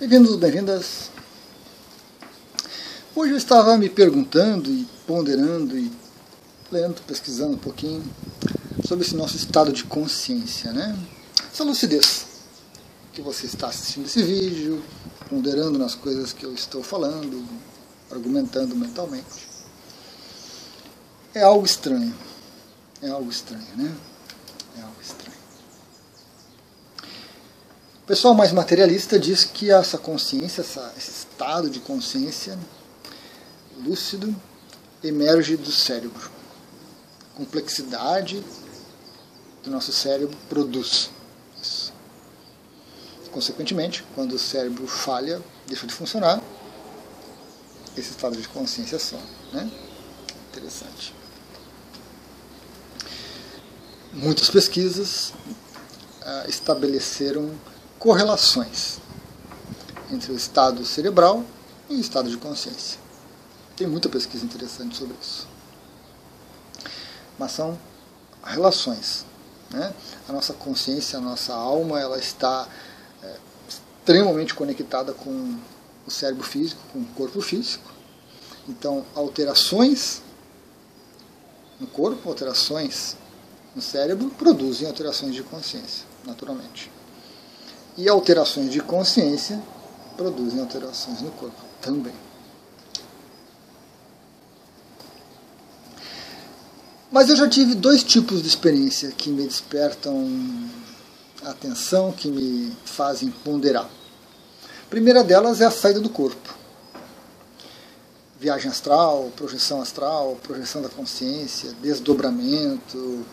Bem-vindos, bem-vindas. Hoje eu estava me perguntando e ponderando e lendo, pesquisando um pouquinho sobre esse nosso estado de consciência, né? Essa lucidez que você está assistindo esse vídeo, ponderando nas coisas que eu estou falando, argumentando mentalmente. É algo estranho. É algo estranho, né? É algo estranho. O pessoal mais materialista diz que essa consciência, esse estado de consciência lúcido, emerge do cérebro. A complexidade do nosso cérebro produz isso. Consequentemente, quando o cérebro falha, deixa de funcionar, esse estado de consciência some, né? Interessante. Muitas pesquisas estabeleceram correlações entre o estado cerebral e o estado de consciência. Tem muita pesquisa interessante sobre isso. Mas são relações, né? A nossa consciência, a nossa alma, ela está extremamente conectada com o cérebro físico, com o corpo físico. Então, alterações no corpo, alterações no cérebro, produzem alterações de consciência, naturalmente. E alterações de consciência produzem alterações no corpo também. Mas eu já tive dois tipos de experiência que me despertam a atenção, que me fazem ponderar. A primeira delas é a saída do corpo. Viagem astral, projeção da consciência, desdobramento,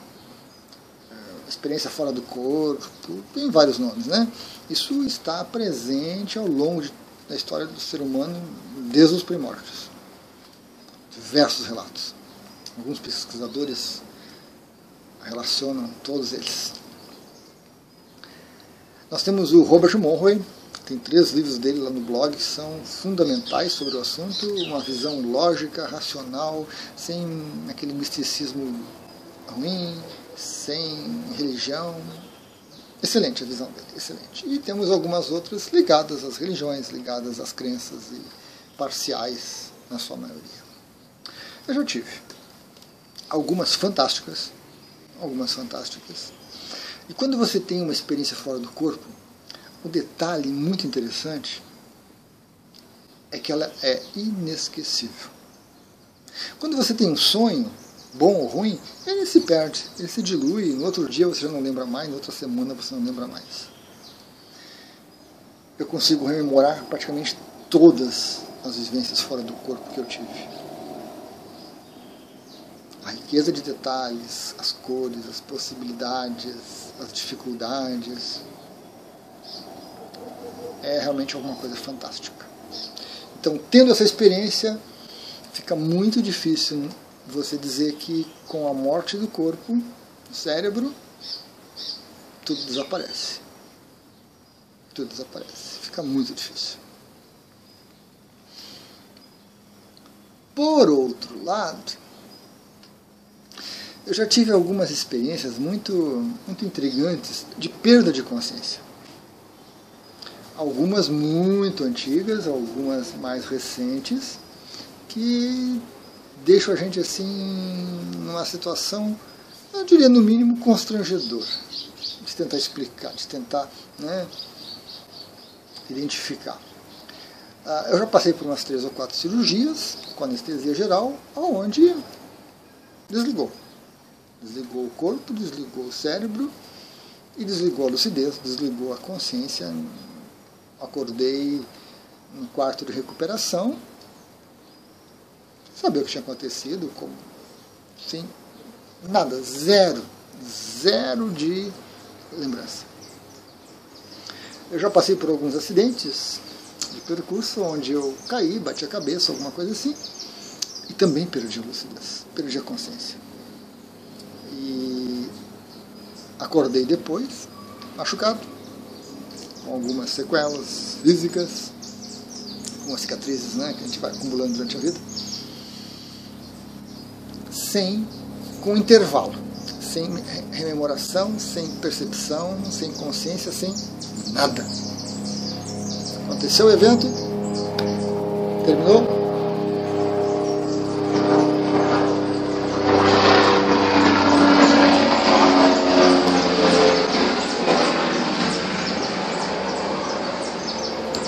experiência fora do corpo, tem vários nomes, né? Isso está presente ao longo da história do ser humano desde os primórdios. Diversos relatos. Alguns pesquisadores relacionam todos eles. Nós temos o Robert Monroe, tem 3 livros dele lá no blog que são fundamentais sobre o assunto, uma visão lógica, racional, sem aquele misticismo ruim, sem religião. Excelente a visão dele, excelente. E temos algumas outras ligadas às religiões, ligadas às crenças e parciais na sua maioria. Eu já tive algumas fantásticas. E quando você tem uma experiência fora do corpo, o detalhe muito interessante é que ela é inesquecível. Quando você tem um sonho, bom ou ruim, ele se perde, ele se dilui, no outro dia você já não lembra mais, na outra semana você não lembra mais. Eu consigo rememorar praticamente todas as vivências fora do corpo que eu tive. A riqueza de detalhes, as cores, as possibilidades, as dificuldades, é realmente alguma coisa fantástica. Então, tendo essa experiência, fica muito difícil você dizer que com a morte do corpo, do cérebro, tudo desaparece. Tudo desaparece. Fica muito difícil. Por outro lado, eu já tive algumas experiências muito intrigantes de perda de consciência. Algumas muito antigas, algumas mais recentes, que deixam a gente assim numa situação, eu diria no mínimo constrangedora, de tentar explicar, de tentar, né, identificar. Eu já passei por umas 3 ou 4 cirurgias com anestesia geral, onde desligou. Desligou o corpo, desligou o cérebro e desligou a lucidez, desligou a consciência. Acordei no quarto de recuperação, sabia o que tinha acontecido, como, sim, nada, zero de lembrança. Eu já passei por alguns acidentes de percurso onde eu caí, bati a cabeça, alguma coisa assim, e também perdi a lucidez, perdi a consciência. E acordei depois, machucado, com algumas sequelas físicas, algumas cicatrizes, né, que a gente vai acumulando durante a vida, com intervalo, sem rememoração, sem percepção, sem consciência, sem nada. Aconteceu o evento, terminou.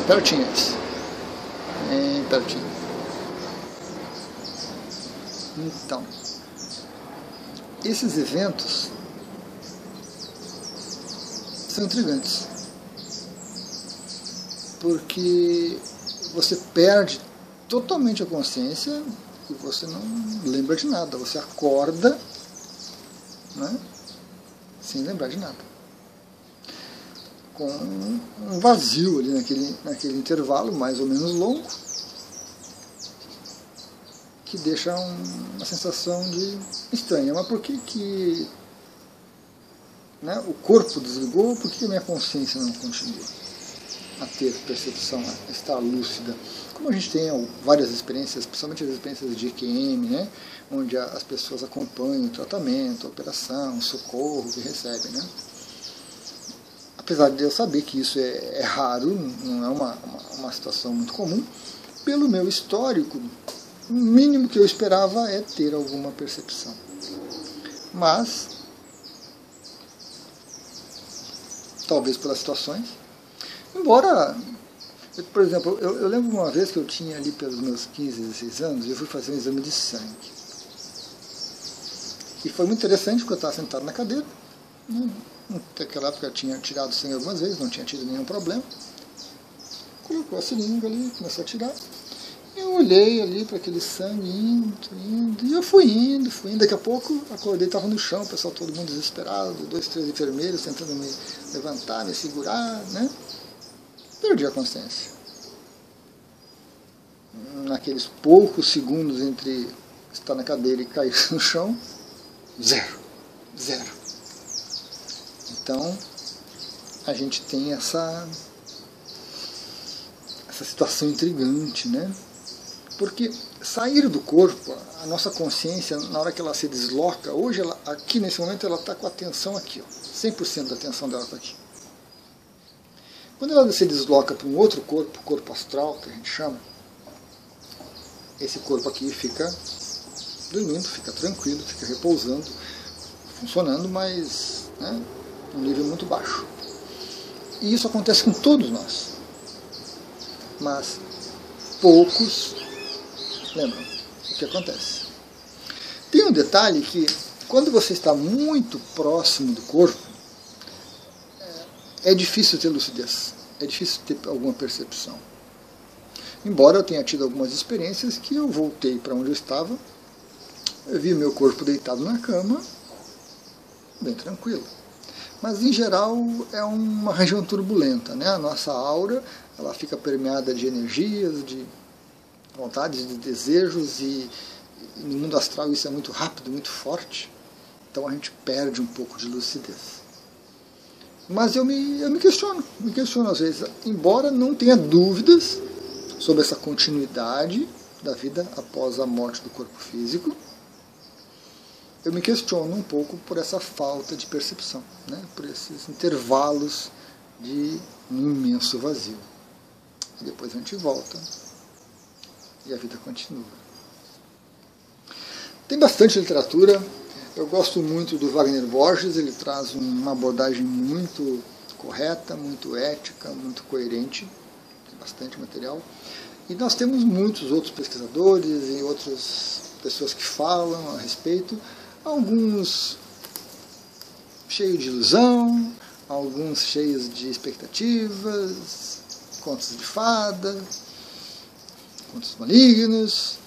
Pertinho isso. Bem pertinho. Então, esses eventos são intrigantes, porque você perde totalmente a consciência e você não lembra de nada. Você acorda, né, sem lembrar de nada, com um vazio ali naquele intervalo mais ou menos longo, que deixa uma sensação de estranha. Mas por que né, o corpo desligou? Por que a minha consciência não continua a ter percepção, a estar lúcida? Como a gente tem várias experiências, principalmente as experiências de EQM, né, onde as pessoas acompanham o tratamento, a operação, o socorro que recebem, né? Apesar de eu saber que isso é raro, não é uma situação muito comum, pelo meu histórico, o mínimo que eu esperava é ter alguma percepção. Mas, talvez pelas situações, embora, por exemplo, eu lembro uma vez que eu tinha ali pelos meus 15, 16 anos, eu fui fazer um exame de sangue. E foi muito interessante, porque eu estava sentado na cadeira, naquela época eu tinha tirado sangue algumas vezes, não tinha tido nenhum problema. Colocou a seringa ali, começou a tirar. Eu olhei ali para aquele sangue indo, e eu fui indo. Daqui a pouco acordei, estava no chão, o pessoal todo mundo desesperado, 2, 3 enfermeiros tentando me levantar, me segurar, né? Perdi a consciência. Naqueles poucos segundos entre estar na cadeira e cair no chão, zero. Então, a gente tem essa situação intrigante, né? Porque sair do corpo, a nossa consciência, na hora que ela se desloca, hoje, aqui nesse momento, ela está com a atenção aqui, ó, 100% da atenção dela está aqui. Quando ela se desloca para um outro corpo, o corpo astral, que a gente chama, esse corpo aqui fica dormindo, fica tranquilo, fica repousando, funcionando, mas, né, um nível muito baixo. E isso acontece com todos nós. Mas poucos lembram o que acontece. Tem um detalhe que, quando você está muito próximo do corpo, é difícil ter lucidez, é difícil ter alguma percepção. Embora eu tenha tido algumas experiências que eu voltei para onde eu estava, eu vi o meu corpo deitado na cama, bem tranquilo. Mas, em geral, é uma região turbulenta, né? A nossa aura, ela fica permeada de energias, de vontades, de desejos, e no mundo astral isso é muito rápido, muito forte. Então a gente perde um pouco de lucidez. Mas eu me questiono às vezes, embora não tenha dúvidas sobre essa continuidade da vida após a morte do corpo físico, eu me questiono um pouco por essa falta de percepção, né? Por esses intervalos de um imenso vazio. E depois a gente volta e a vida continua. Tem bastante literatura. Eu gosto muito do Wagner Borges, ele traz uma abordagem muito correta, muito ética, muito coerente, tem bastante material. E nós temos muitos outros pesquisadores e outras pessoas que falam a respeito, alguns cheios de ilusão, alguns cheios de expectativas, contos de fada, contos malignos.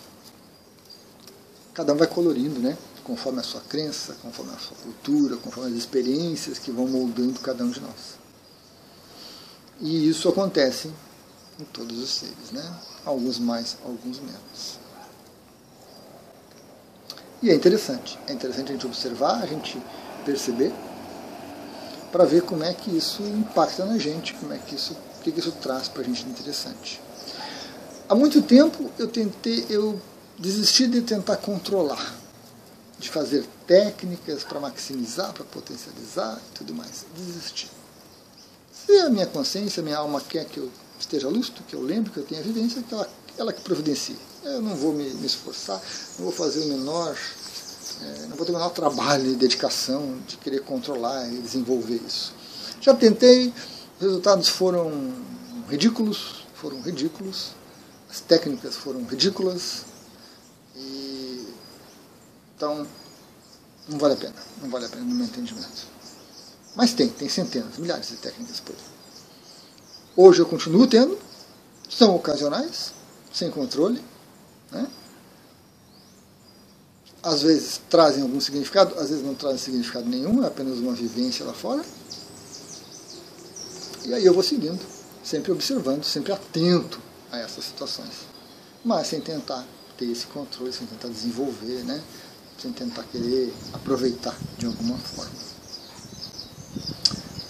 Cada um vai colorindo, né? Conforme a sua crença, conforme a sua cultura, conforme as experiências que vão moldando cada um de nós. E isso acontece em todos os seres, né? Alguns mais, alguns menos. E é interessante a gente observar, a gente perceber, para ver como é que isso impacta na gente, o que isso traz para a gente de interessante. Há muito tempo eu desisti de tentar controlar, de fazer técnicas para maximizar, para potencializar e tudo mais. Desisti. Se a minha consciência, a minha alma quer que eu esteja lúcido, que eu lembre, que eu tenha vivência, que ela que providencie. Eu não vou me esforçar, não vou fazer o menor, não vou ter o menor trabalho e dedicação de querer controlar e desenvolver isso. Já tentei, os resultados foram ridículos, as técnicas foram ridículas, e então não vale a pena no meu entendimento. Mas tem centenas, milhares de técnicas por aí. Hoje eu continuo tendo, são ocasionais, sem controle, né? Às vezes trazem algum significado, às vezes não trazem significado nenhum, é apenas uma vivência lá fora. E aí eu vou seguindo, sempre observando, sempre atento a essas situações. Mas sem tentar ter esse controle, sem tentar desenvolver, né? Sem tentar querer aproveitar de alguma forma.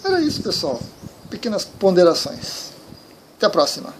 Era isso, pessoal. Pequenas ponderações. Até a próxima.